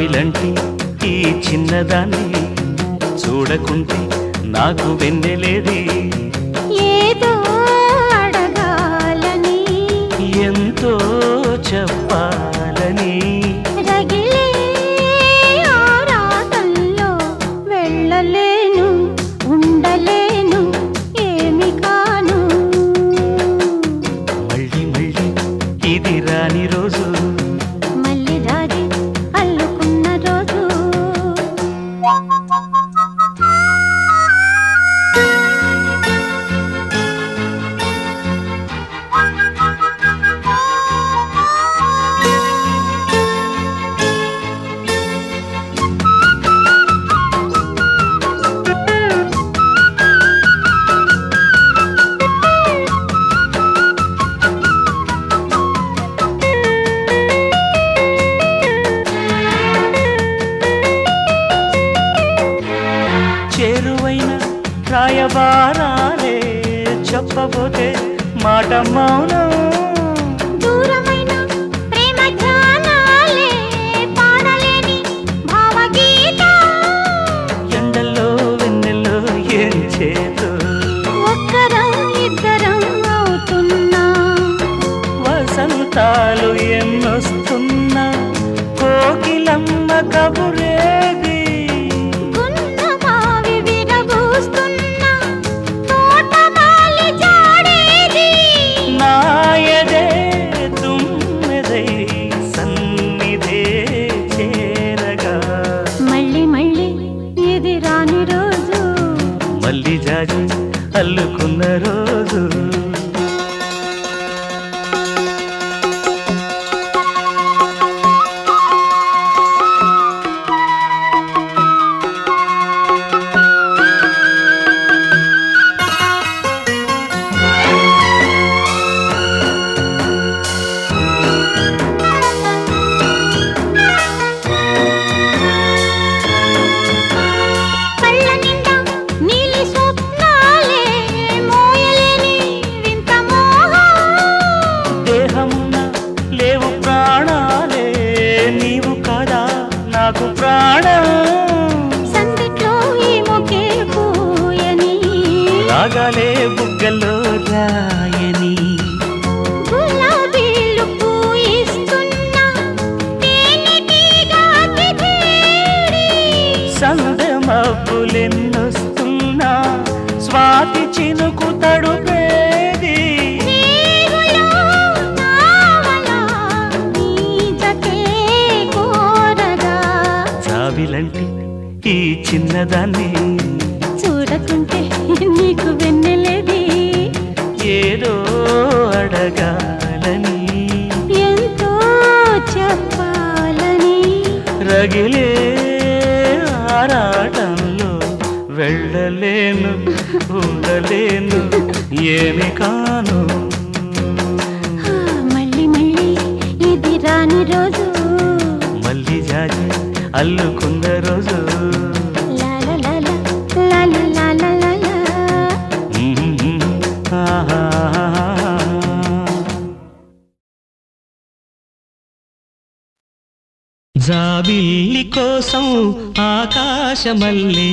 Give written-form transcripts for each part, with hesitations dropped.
జాబిలంటి ఈ చిన్నదాన్ని చూడకుంటే నాకు వెన్నెలేది ఏదో అడగాలని ఎంతో చెప్పాలని రగిలే ఆరాటంలో వెళ్ళలేను ఉండలేను ఏమి కాను మళ్ళీ మళ్ళీ ఇది రాని రోజు మళ్ళీ రాజీ అల్లుకున్న రోజు చేరువైన రాయబారాలే చెప్పబోతే మాట మౌనం దూరమైన ప్రేమ ధ్యానాలే పాడలేని భావగీత ఎండల్లో వెన్నెల్లో ఏం చేతో ఒక్కరం ఇద్దరం అవుతున్నా వసంతాలు ఎన్నొస్తున్నా కోకిలమ్మ కబురేది గున్నమావి విరబూస్తున్నా తోటమాలి జాడేది నాయదే తుమ్మెదై సన్నిధే చేరగా మళ్ళీ మళ్ళీ ఇది రాని రోజు మళ్ళీ జాజి అల్లుకున్న రోజు కళ్ళ నిండా నీలి స్వప్నాలే మోయలేని వింత మోహం దేహమున లేవు ప్రాణాలే నీవు కాదా నాకు ప్రాణం సందిట్లో ఈ మొకే పూయని రాగాలే బుగ్గల్లో రాయని గులాబీలు పూయిస్తున్నా తేనెటీగా తిథేరి సందె మబ్బులెన్నొస్తున్నా స్వాతి చినుకు తడుపేది నీవులో నావలా నీ జతే కోరగా జాబిలంటి ఈ చిన్నదాన్ని చూడకుంటే నీకు వెన్నెలేది ఏదో అడగాలని ఎంతో చెప్పాలని రగిలే ఆరాటంలో వెళ్ళలేను ఉండలేను ఏమి కాను మళ్ళీ మళ్ళీ ఇది రాని రోజు మళ్ళీ జాజి అల్లుకున్న రోజు లాల లాల లాల లాల లాల ఆహా. జాబిల్లి కోసం ఆకాశమల్లే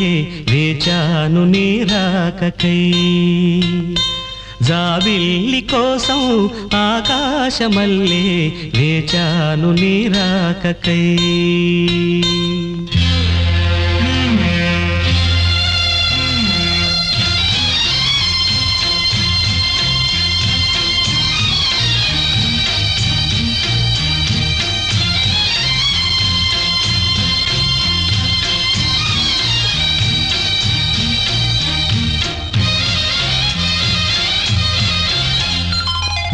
వేచాను నీ రాకకై జాబిల్లి కోసం ఆకాశమల్లే వేచాను నీ రాకకై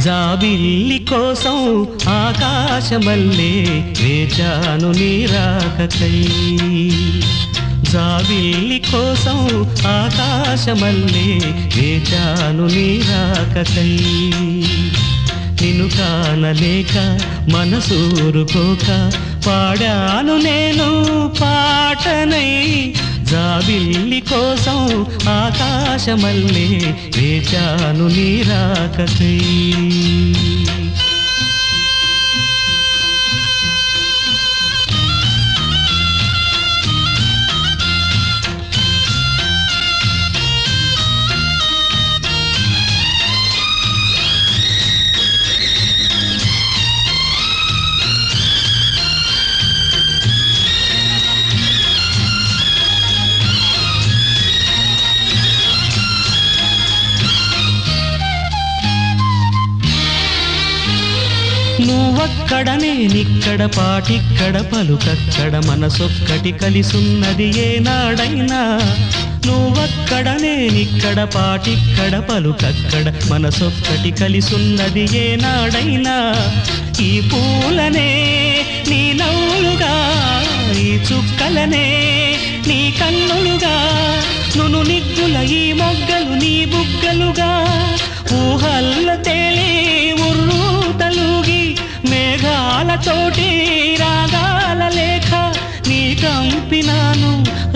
జాబిల్లి కోసం ఆకాశమల్లే వేచాను నీ రాకకై జాబిల్లి కోసం ఆకాశమల్లే వేచాను నీ రాకకై నిన్ను కానలేక మనసూరుకోక పాడాను నేను పాటనై జాబిల్లి కోసం ఆకాశమల్లే వేచాను నీ రాకకై నువ్వక్కడ నేనిక్కడ పాటిక్కడ పలుకక్కడ మనసొక్కటి కలిసున్నది ఏనాడైనా నువ్వక్కడ నేనిక్కడ పాటిక్కడ పలుకక్కడ మనసొక్కటి కలిసున్నది ఏనాడైనా ఈ పూలనే నీ నవ్వులుగా ఈ చుక్కలనే నీ కన్నులుగా నును నిగ్గుల ఈ మొగ్గలు నీ బుగ్గలుగా ఊహల్ల తేలి ఉర్రు తలుగి మేఘాలతోటి రాగాల లేఖ నీ కంపినాను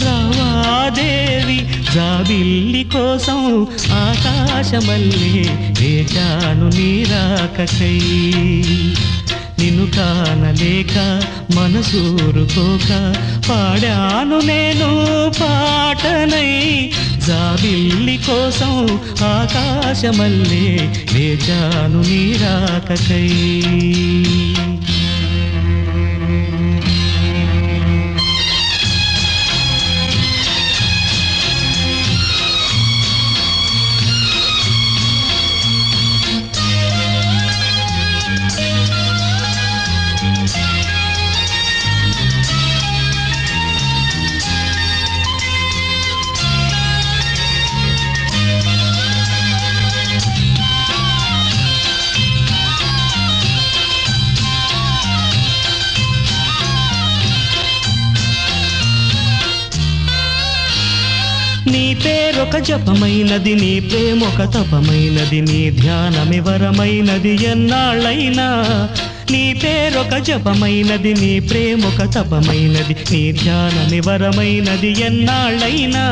రావాదేవి జాబిల్లి కోసం ఆకాశమల్లే వేచాను నీ రాకకై నిన్ను కానలేక మనసూరుకోక పాడాను నేను పాటనై జాబిల్లి కోసం ఆకాశమల్లే వేచాను నీ రాకకై నీ పేరొక జపమైనది నీ ప్రేమొక తపమైనది నీ ధ్యానమి వరమైనది ఎన్నాళ్ళైనా నీ పేరొక జపమైనది నీ ప్రేమొక తపమైనది నీ ధ్యానమి వరమైనది ఎన్నాళ్ళైనా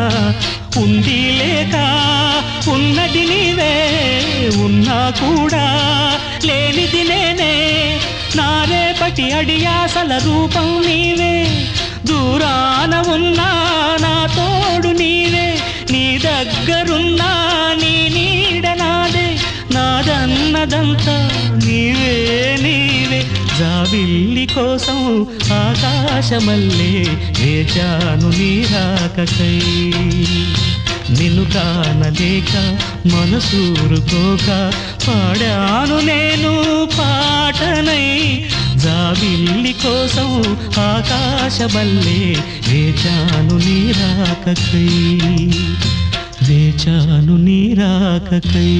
ఉంది లేక ఉన్నది నీవే ఉన్నా కూడా లేనిది నేనే నా రేపటి అడియాసల రూపం నీవే దూరాన ఉన్నా నా తోడు నీవే నీ దగ్గరున్నా నీ నీడ నాదే నాదన్నదంతా నీవే నీవే జాబిల్లి కోసం ఆకాశమల్లే వేచాను నీ రాకకై నిన్ను కానలేక మనసూరుకోక పాడాను నేను పాటనై జాబిల్లి కోసం ఆకాశమల్లే వేచాను నీ రాకకై వేచాను నీ రాకకై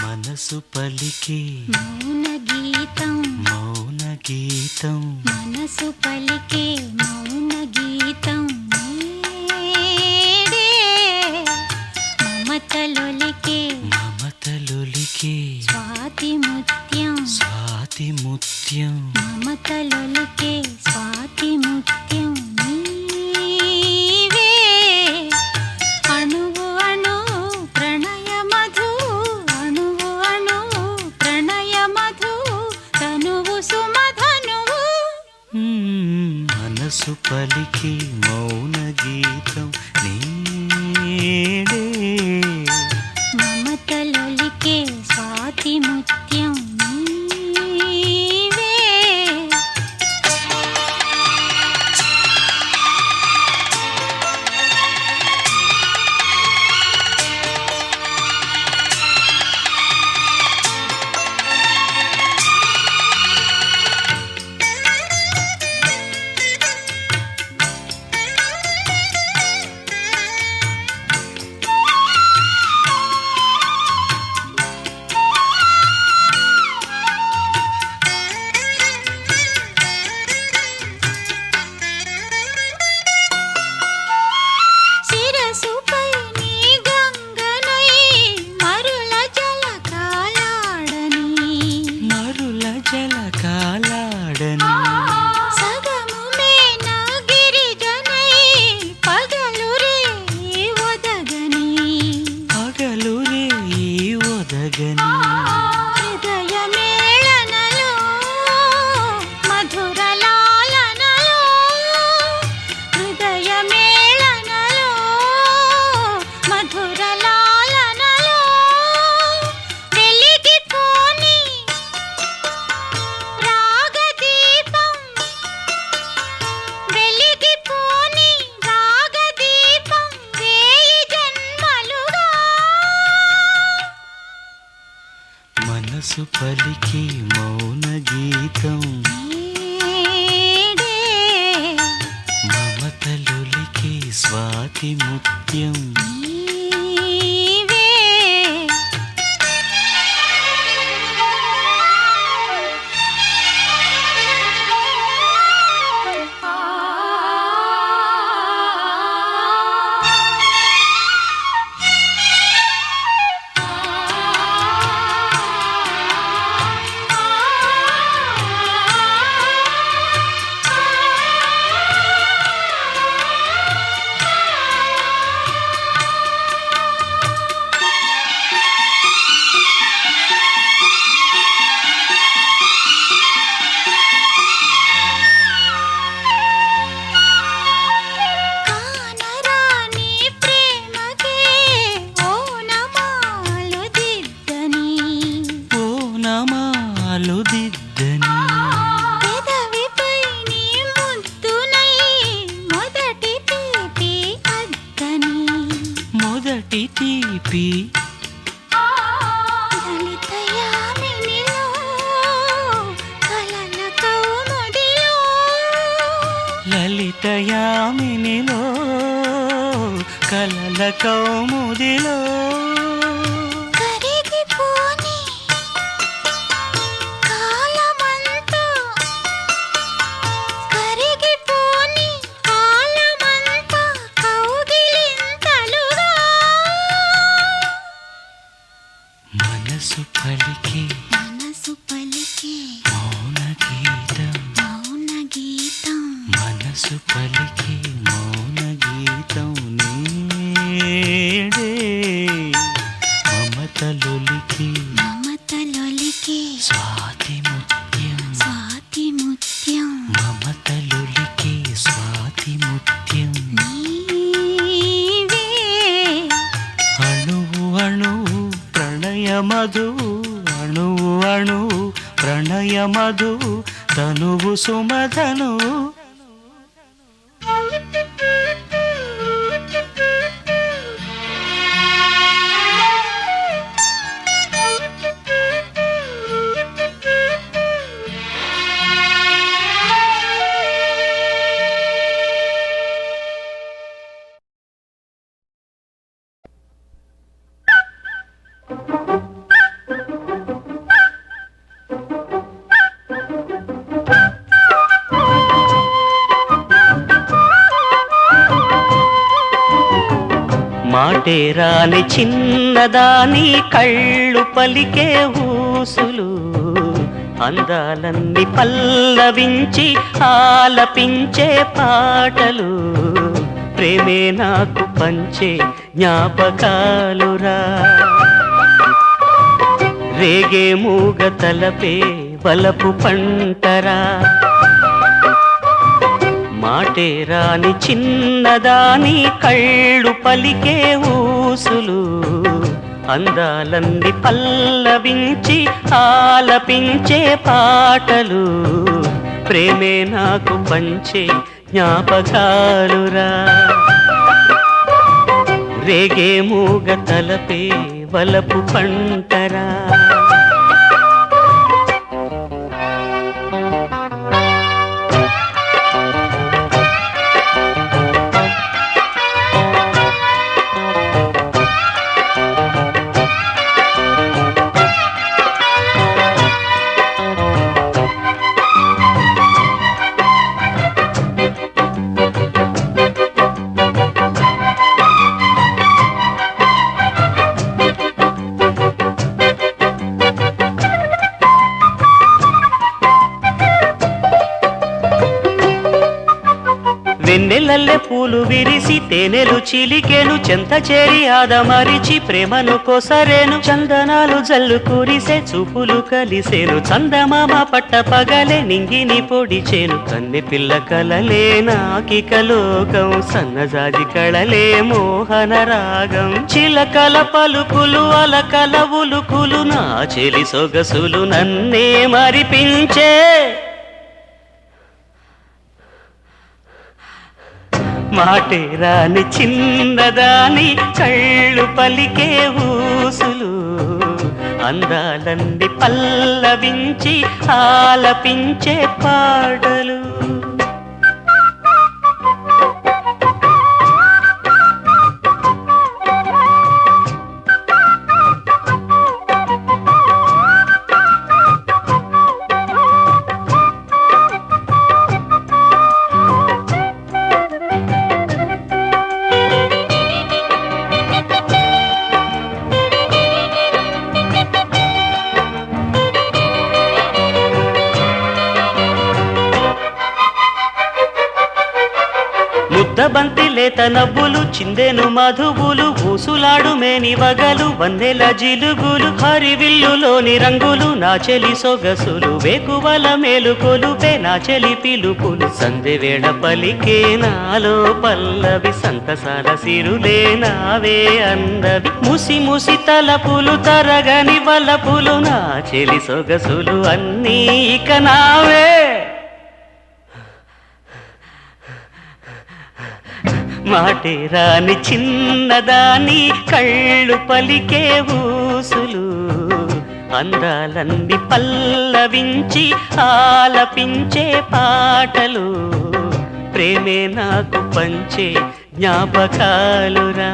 మనసు పలికే మౌన గీతం మనసు పలికే మౌన గీతం నేడే మమతలొలికే స్వాతి ముత్యం మమతలొలికే స్వాతి ముత్యం నీవే అణువు అణువు ప్రణయ మధు అణువు అణువు ప్రణయ మధు తనువు సుమధనువు మనసు పలికే మౌన గీతం నేడే మమతలొలికే స్వాతి ముత్యం నీవే మనసు పలికి మౌన గీతం నేడే మమతలొలికి స్వాతి ముత్యం నీవే కానరాని ప్రేమకే ఓనమాలు దిద్దని ఓనమాలు దిద్దని పెదవిపై నీ ముద్దునై మొదటి తీపి అద్దని మొదటి తీపి లలితయామినిలో కలల కౌముదిలో లలితయామినిలో కలల కౌముదిలో కరిగిపోని కాలమంతా కరిగిపోని కాలమంతా కౌగిలింతలుగా మనసు పలికి మనసు పలికే మౌన గీతం మౌన గీతం మనసు పలికి మౌన గీతం నేడే మమతలొలికి మమతలొలికే స్వాతి ముత్యం స్వాతి ముత్యం మమతలొలికి స్వాతి ముత్యం నీవే అణువు అణువు ప్రణయ మధువు అణువు అణువు ప్రణయ మధువు తనువు సుమధనువు మాటే రాని చిన్నదాని కళ్ళు పలికే ఊసులు అందాలన్నీ పల్లవించి ఆలపించే పాటలు ప్రేమే నాకు పంచే జ్ఞాపకాలురా రేగే మూగ తలపే వలపు పంటరా మాటే రాని చిన్నదాని కళ్ళు పలికే ఊసులు అందాలన్నీ పల్లవించి ఆలపించే పాటలు ప్రేమే నాకు పంచే జ్ఞాపకాలురా రేగే మూగ తలపే వలపు పంటరా వెన్నెలల్లె పూలు విరిసి తేనెలు చిలికెను చెంత చేరి ఆదమరిచి ప్రేమను కోసరేను చందనాలు జల్లు కురిసే చూపులు కలిసేను చందమామ పట్ట పగలే నింగిని పొడిచేను కన్నె పిల్ల కలలే నాకిక లోకం సన్నజాజి కళలే మోహన రాగం చిలకల పలుకులు అలకల ఉలుకులు నా చెలి సొగసులు నన్నే మరిపించే మాటే రాని చిన్నదాని కళ్ళు పలికే ఊసులు అందాలన్నీ పల్లవించి ఆలపించే పాటలు. ముద్దబంతి లేత నవ్వులు చిందెను మధువులు ఊసులాడు మేని వగలు వన్నెల జిలుగులు హరివిల్లులోని రంగులు నా చెలి సొగసులు వేకువల మేలుకొలుపే నా చెలి పిలుపులు సందెవేళ పలికే నాలో పల్లవి సంతసాల సిరులే నావే అందవి ముసి ముసి తలపులు తరగని వలపులు నా చెలి సొగసులు అన్నీ ఇక నావే. మాటే రాని చిన్నదాని కళ్ళు పలికే ఊసులు అందాలన్నీ పల్లవించి ఆలపించే పాటలు ప్రేమే నాకు పంచే జ్ఞాపకాలురా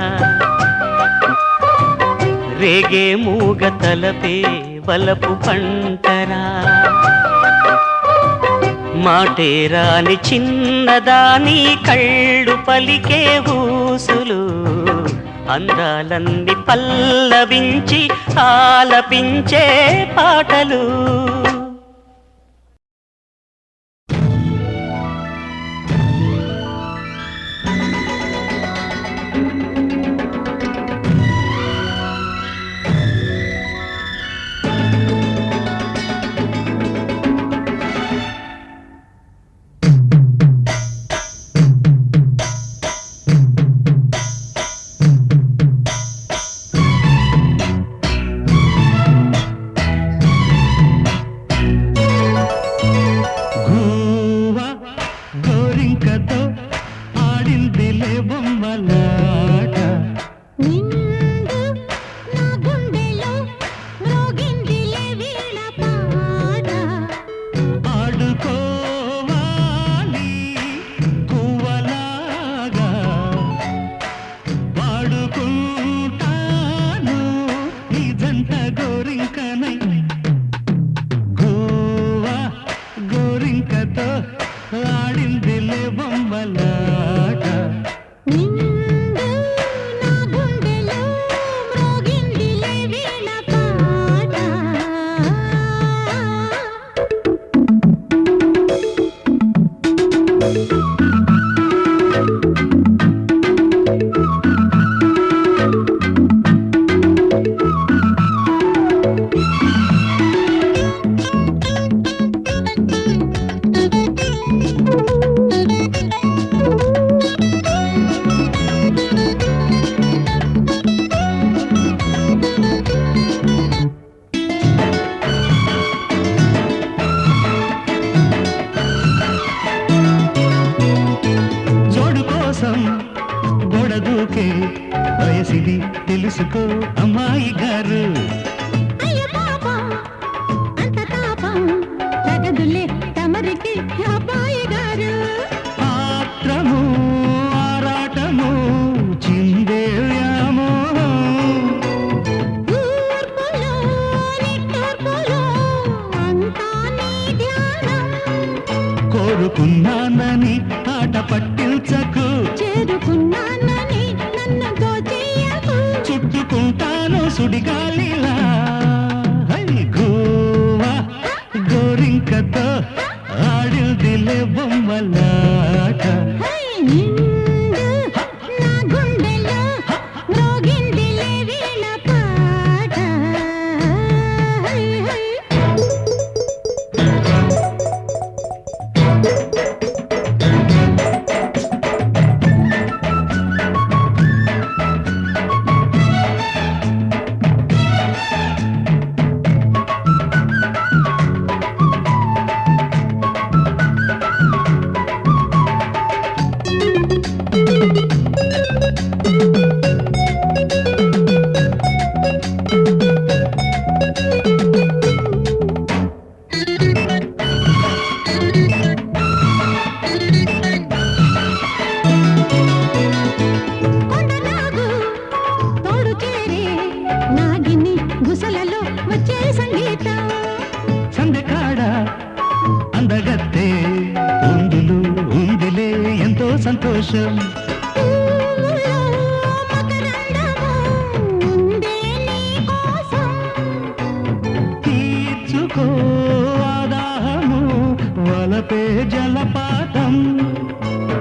రేగే మూగ తలపే వలపు పంటరా మాటే రాని చిన్నదాని కళ్ళు పలికే ఊసులు అందాలన్నీ పల్లవించి ఆలపించే పాటలు. వయసిది తెలుసుకో అమ్మాయి గారు. ఆత్రము ఆరాటము చిందే కోరుకున్నానని ఆట పట్టించకు చేరుకున్నానని నన్ను దోచేయకు చుట్టుకుంటాను సుడిగాలిలా గోవా గోరింకతో ఆడిందిలే బొమ్మలాట నా గుండెలో మ్రోగిందిలే వీణ పాట పౌరుషం పువ్వులో మకరందము ఉందే నీ కోసం. తీర్చుకో ఆదాహము వలపే జలపాతం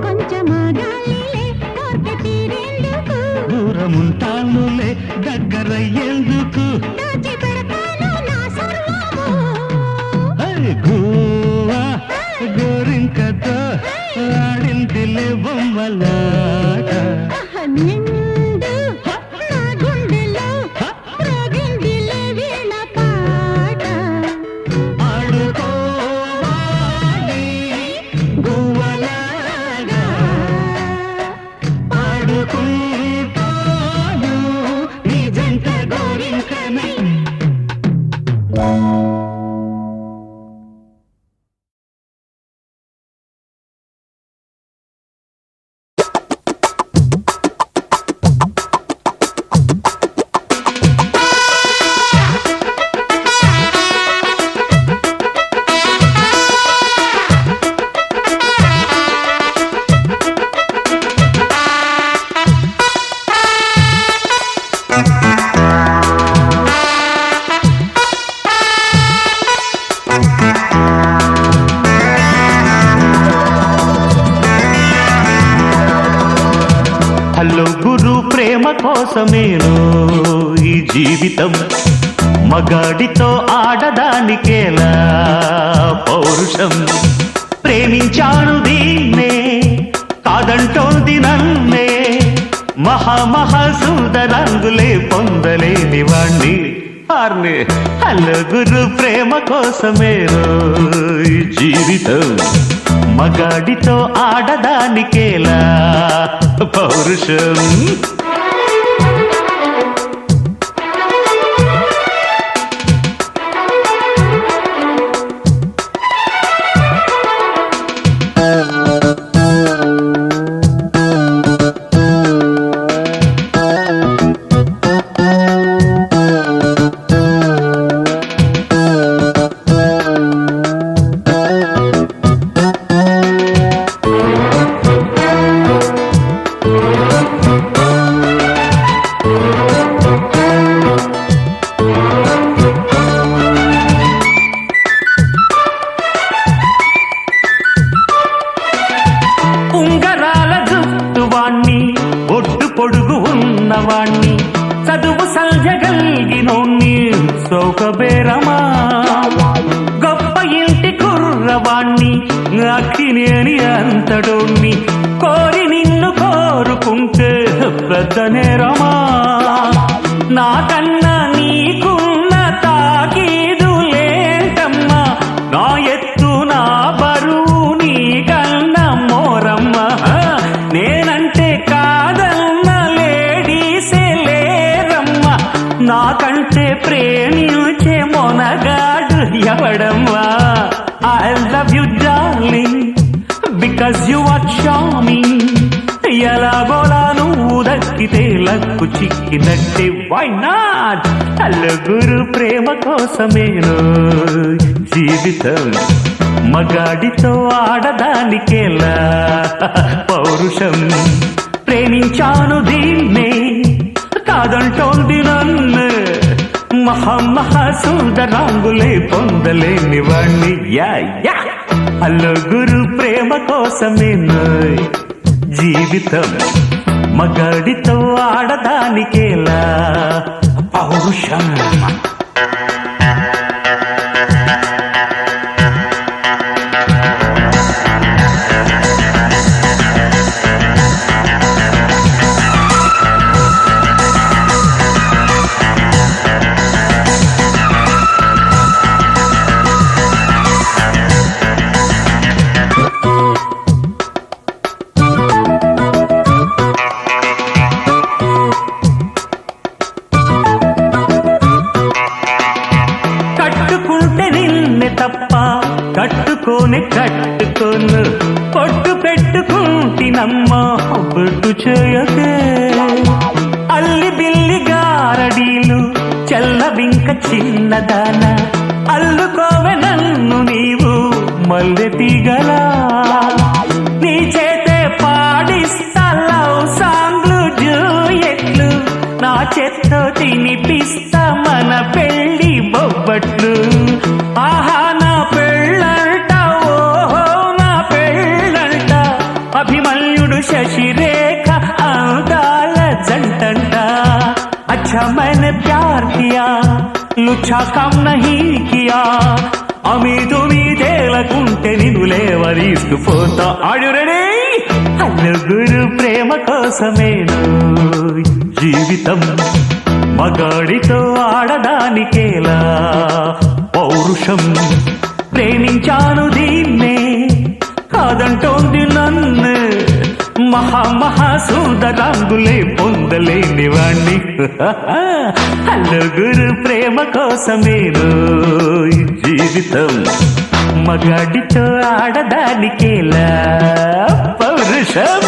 కొంచెమాగాలిలే కోర్కె తీరేందుకు దూరముంటానులే దగ్గరయ్యేందుకు దాచిపెడతాను నా సర్వము. గోవా గోరింకతో ఆడిందిలే బొమ్మలాట నిండు నా గుండెలో మ్రోగిందిలే వీణ పాట. ఆడుకోవాలి గువ్వలాగా ఆడుకుంటాను నీ జంట గోరింకనై. హలో గురు ప్రేమ కోసమేను ఈ జీవితం మగాడితో ఆడదానికేలా పౌరుషం ప్రేమించాను దీన్నే కాదంటోంది నన్నే మహా సుందరంగులే పొందలేని వాణ్ణి ఆర్నే. హలో గురు ప్రేమ కోసమేను ఈ జీవితం మగాడితో ఆడదానికేలా పౌరుషం. ఉంగరాల జుట్టు వాణ్ణి ఒడ్డు పొడుగు ఉన్నవాణ్ణి చదువు సల్జగల్గినోణ్ణి సౌకబేరమా గొప్ప ఇంటి కుర్రవాణ్ణి అక్కినేని అంతడోణ్ణి కోరి నిన్ను కోరుకుంటే పెద్ద నేరమా నాకన్నా నీకున్న తాకీదులేంటమ్మా నా ఎత్తు నా బరువు నీకన్నా మోరమ్మ నేనంటే కాదన్న లేడీసే లేరమ్మ నాకంటే ప్రేమించే మొనగాడు ఎవడమ్మా I love you darling because you are charming ఎలాగోలా నువ్వు దక్కితే లక్కు చిక్కినట్టే వై నాట్ హలో గురు ప్రేమ కోసమేను జీవితం మగాడితో ఆడదానికేలా పౌరుషం ప్రేమించాను దీన్నే కాదంటోంది నన్ను మహా సుందరాంగులే పొందలేని వాణ్ణి యా యా హలో గురు ప్రేమ కోసమేను జీవితం మగాడితో ఆడదానికేలా పౌరుషం. కట్టుకోను పొట్టు పెట్టుకుంటినమ్మా బొట్టు చేయకే అల్లి బిల్లి గారడీలు చల్లవింక చిన్నదాన అల్లుకోవె నన్ను నీవు మల్లె తీగలా నీ చేతే పాడిస్తా చేత్తో తినిపిస్తా మన పెళ్ళి బొబ్బట్లు ఆహా నా పెళ్ళంట ఓహో నా పెళ్ళంట అభిమన్యుడు శశిరేఖ అందాల జంటంట अच्छा मैंने प्यार किया लुच्छा काम नहीं किया అమీదు మీదేలకుంటే నిన్ను లేవరీసుకుపోతా ఆడు రెడీ నలుగురు ప్రేమ కోసమేను జీవితం మగాడితో ఆడదానికేలా పౌరుషం ప్రేమించాను దీన్నే కాదంటోంది నన్ను మహా సుందరాంగులే పొందలేని వాణ్ణి నలుగురు ప్రేమ కోసమేను జీవితం మగాడితో ఆడదానికేలా పౌరుషం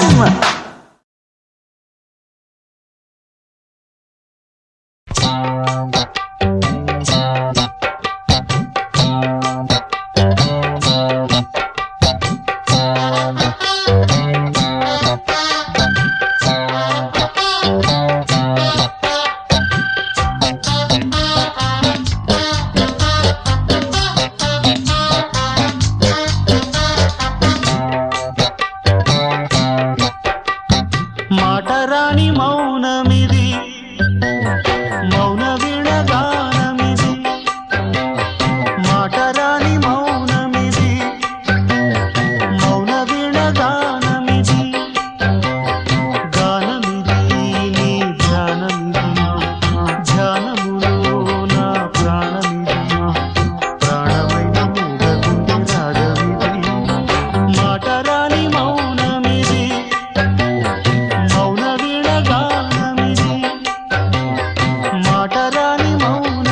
మాటరాని మౌనమిది మౌన విడగానమిది మాటరాని మౌనమిది మౌన విడగానమిది గానమిది నీ ధ్యానమిది ధ్యానములో నా ప్రాణమిది ప్రాణమైన మూగగుండి రాగమిది మాటరాని మౌనమిది మౌన విడగానమిది మాటరాని మౌన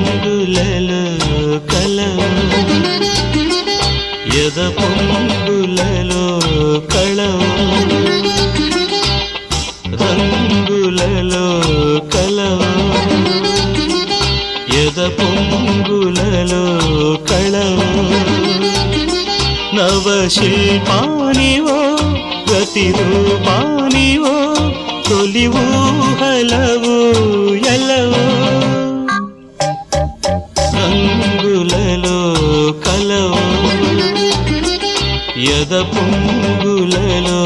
రంగులలో కలవు ఎద పొంగులలో కళవు రంగులలో కలవు ఎద పొంగులలో కళవు నవశిల్పానివో ప్రతిరూపానివో తొలి ఊహలవు ఎలవు రంగులలో కలవు ఎద పొంగులలో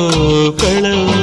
కళవు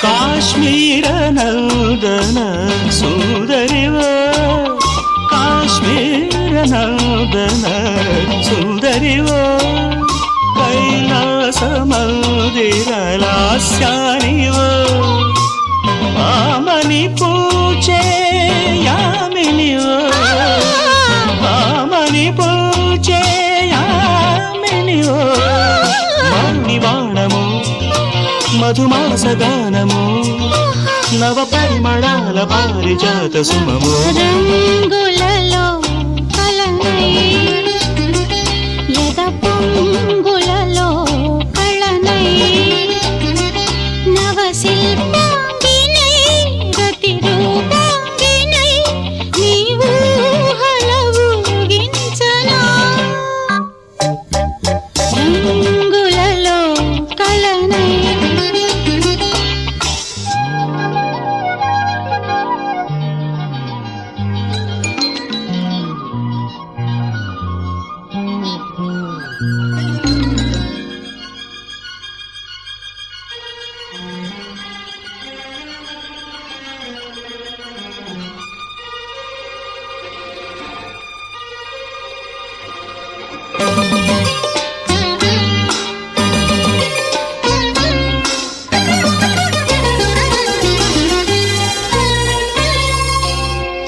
కాశ్మీర నందన సుందరివో కాశ్మీర నందన సుందరివో కైలాస మందిరలాస్యానివో ఆమని పూచే యామినివో ఆమని పూచే యామినివో మణివాణము మధుమాసగానము నవ పరిమళాల పారిజాత సుమము రంగులలో కలనై ఎద పొంగులలో కళనై నవశిల్పాంగినై ప్రతిరూపాంగినై నీవు హలవుగించనా రంగులలో కళనై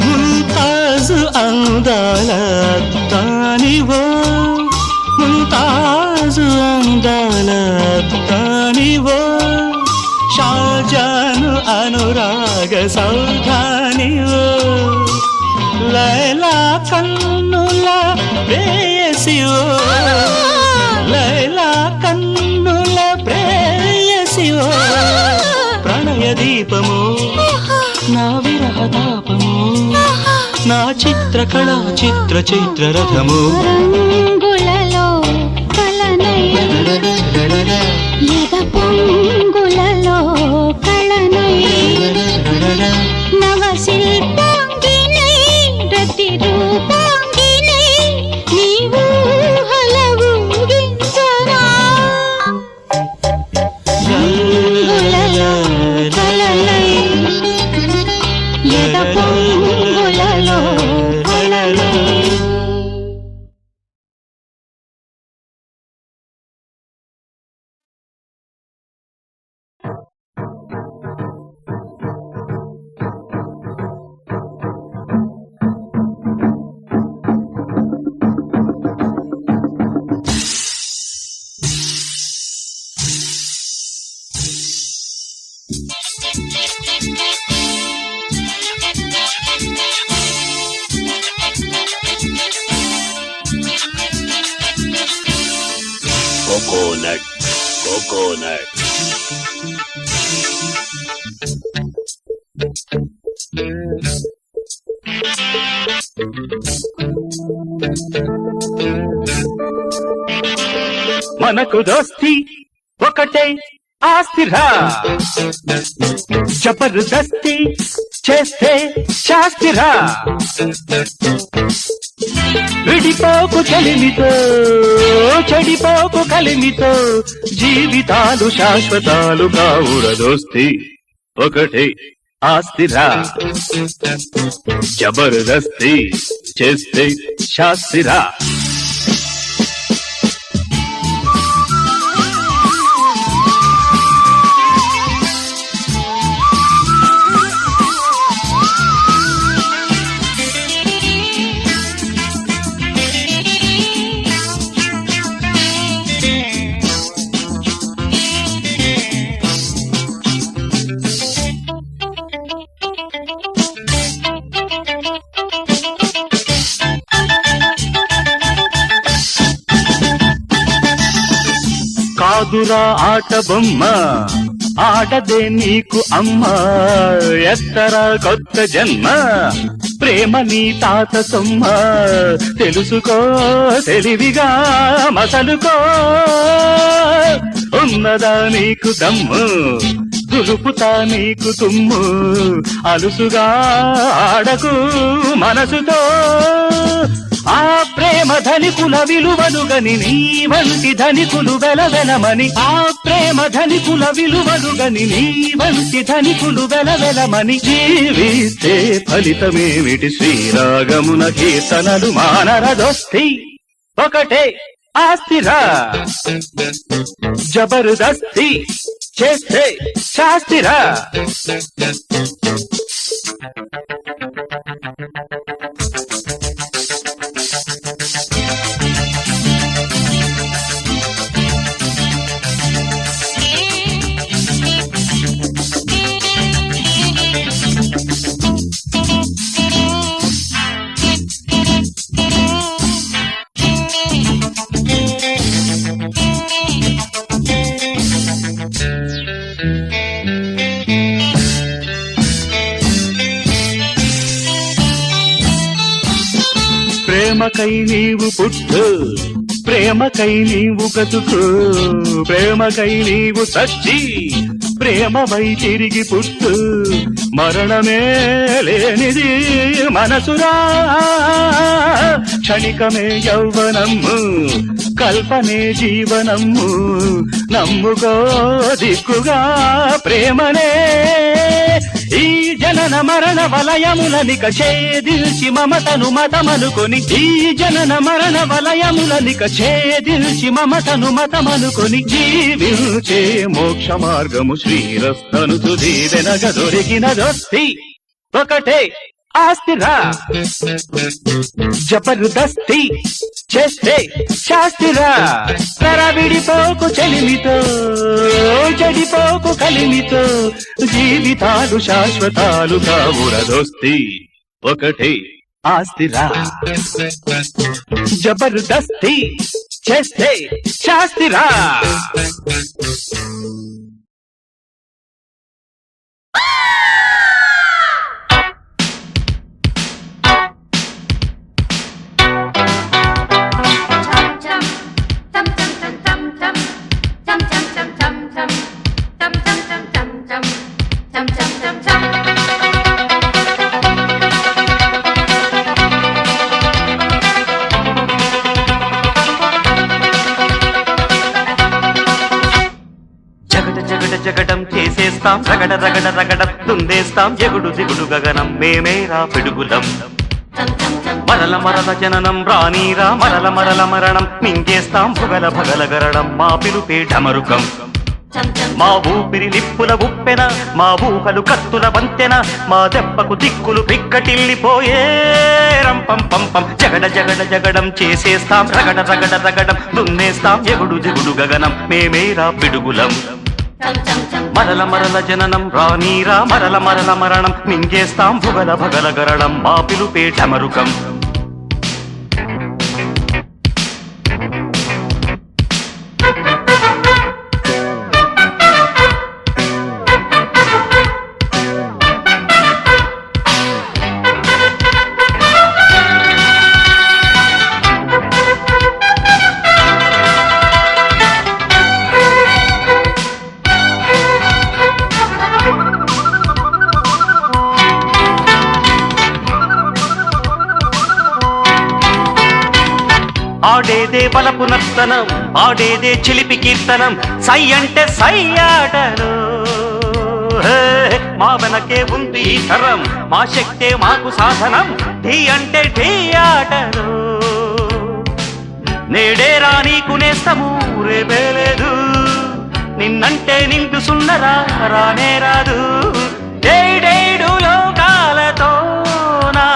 ముంతాజు అందాల తానివో ముంతాజు అందాల తానివో షాజాను అనురాగ సౌధానివో లైలా కన్నుల ప్రేయసివో లైలా కన్నుల ప్రేయసివో ప్రణయ దీపము నా విరహతాపము నా చిత్రకళా చిత్ర చైత్ర రథము రంగులలో కళనై ఎద పొంగులలో కళనై నవశిల్పాంగినై ప్రతిరూపాంగినై నీవు హలవుగించనా రంగులలో కళనై ఎద పొంగులలో కళనై Coconut. మనకు దోస్తి ఒకటే ఆస్తిరా జబర్దస్తి చేస్తే శాస్తిరా విడిపోకు కలిమితో చెడిపోకు కలిమితో జీవితాలు శాశ్వతాలు కావుర దోస్తి ఒకటే ఆస్తిరా జబర్దస్తి చేస్తే శాస్తిరా కాదురా ఆట బొమ్మ ఆడదే నీకు అమ్మ ఎత్తరా కొత్త జన్మ ప్రేమ నీ తాత సొమ్మ తెలుసుకో తెలివిగా మసలుకో ఉన్నదా నీకు దమ్ము దులుపుతా నీకు తుమ్ము అలుసుగా ఆడకు మనసుతో ఆ ప్రేమ ధనికుల విలువలుగని నీ వంటి ధనికులు వెలవెలమని ఆ ప్రేమ ధనికుల విలువలుగని నీ వంటి ధనికులు వెలవెలమని జీవిస్తే ఫలితమేమిటి శ్రీరాగమున కీర్తనలు మానరదొస్తి ఒకటే ఆస్తిరా జబర్దస్తి చేస్తే శాస్తిరా ప్రేమకై నీవు పుట్టు ప్రేమకై నీవు బతుకు ప్రేమకై నీవు సచ్చి ప్రేమవై తిరిగి పుట్టు మరణమే లేనిది మనసురా క్షణికమే యౌవనము కల్పనే జీవనము నమ్ముకో దిక్కుగా ప్రేమనే ఈ జనన మరణ వలయములనిక ఛేదిల్చి మమతను మతమనుకొని ఈ జనన మరణ వలయములనిక ఛేదిల్చి మమతను మతమనుకొని జీవించే మోక్ష మార్గము శ్రీరస్తను తుది వెనక దొరికిన దోస్తి ఒకటే ఆస్తిరా జబర్దస్తి చేస్తే శాస్తిరా విడిపోకు చెలిమితో చెడిపోకు కలిమితో జీవితాలు శాశ్వతాలు కావుర దోస్తి ఒకటే ఆస్తిరా జబర్దస్తి చేస్తే శాస్తిరా జగడం చేసేస్తాం రగడ రగడ రగడం దుందేస్తాం ఎగుడు దిగుడు గగనం మేమేరా పిడుగులం మరల మరల జననం రానీరా మరల మరల మరణం మింగేస్తాం భుగల భగల గరడం మా పిలుపే ఢమరుకం మా ఊపిరి నిప్పుల ఉప్పెన మా ఊహలు కత్తుల వంతెన మా దెబ్బకు దిక్కులు పిక్కటిల్లిపోయే రంపం పంపం జగడ జగడ జగడం చేసేస్తాం రగడ రగడ రగడం దున్నేస్తాం ఎగుడు దిగుడు గగనం మేమేరా పిడుగులం మరల మరల జననం రానీరా మరల మరల మరణం మింగేస్తాం భుగల భగల గరడం మా పిలుపే ఢమరుకం ఆడేదే బలపు నర్తనం ఆడేదే చిలిపి కీర్తనం సై అంటే సై ఆటలు హే, మా వెనకే ఉంది ఈ తరం మా శక్తే మాకు సాధనం ఢీ అంటే ఢీ ఆటలు నేడే నీకు నేస్తము రేపే లేదు నిన్నంటే నిండు సున్నరా రానే రాదు ఏడేడు లోకాలతోనా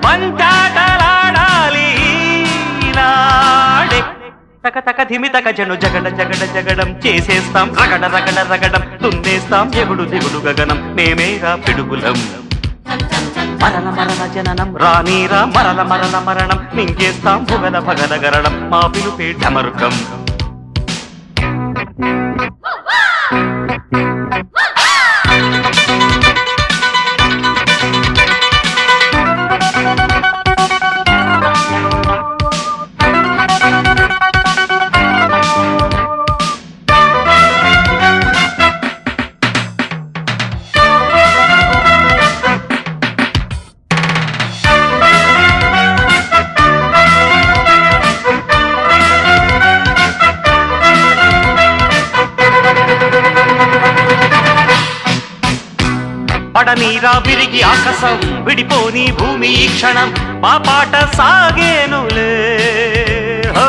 మంటాటలాడాలి నాడే తక తక ధిమి తక జను జగడ జగడ జగడం చేసేస్తాం రగడ రగడ రగడం దున్నేస్తాం ఎగుడు దిగుడు గగనం మేమేరా పిడుగులం మరల మరల జననం రానీరా మరల మరల మరణం మింగేస్తాం భుగల భగల గరణం మా పిలుపే ఢమరుకం పడనీరా విరిగి ఆకాశం విడిపోని భూమి ఈ క్షణం మా పాట సాగేనులే హో,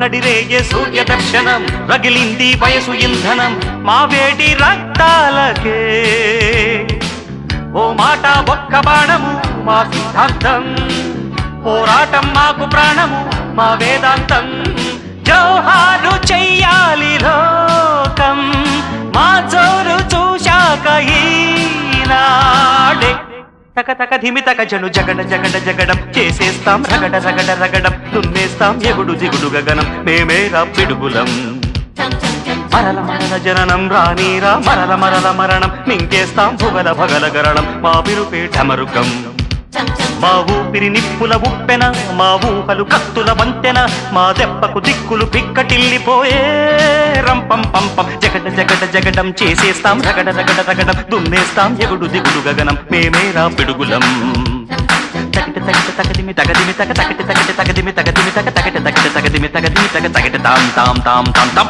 నడిరేగే సూర్య దర్శనం రగిలింది వయసు ఇంధనం మా వేడి రక్తాలకే ఓ మాట ఒక్క బాణము మా సిద్ధాంతం పోరాటం మాకు ప్రాణము మా వేదాంతం జోహారు చెయ్యాలి లోకం మా జోరు చూశాక ఈనాడే తక తక ధిమి తక జను జగడ జగడ జగడం చేసేస్తాం రగడ రగడ రగడం దున్నేస్తాం ఎగుడు దిగుడు గగనం మేమేరా పిడుగులం మరల మరల జననం రానీరా మరల మరల మరణం మింగేస్తాం భుగల భగల గరణం మా పిలుపే ఢమరుకం మా ఊపిరి నిప్పుల ఉప్పెన మా ఊహలు కత్తుల వంతెన మా దెబ్బకు దిక్కులు పిక్కటిల్లిపోయే రంపం పంపం జగడ జగడ జగడం చేసేస్తాం రగడ రగడ రగడం దున్నేస్తాం ఎగుడు దిగుడు గగనం మేమేరా పిడుగులం తగట తగట తగదిమి తగదిమి తగ తగట తగట తగదిమి తగదిమి తగ తగట తగట తగదిమి తగదిమి తగ తగట తాం తాం తాం తాం తాం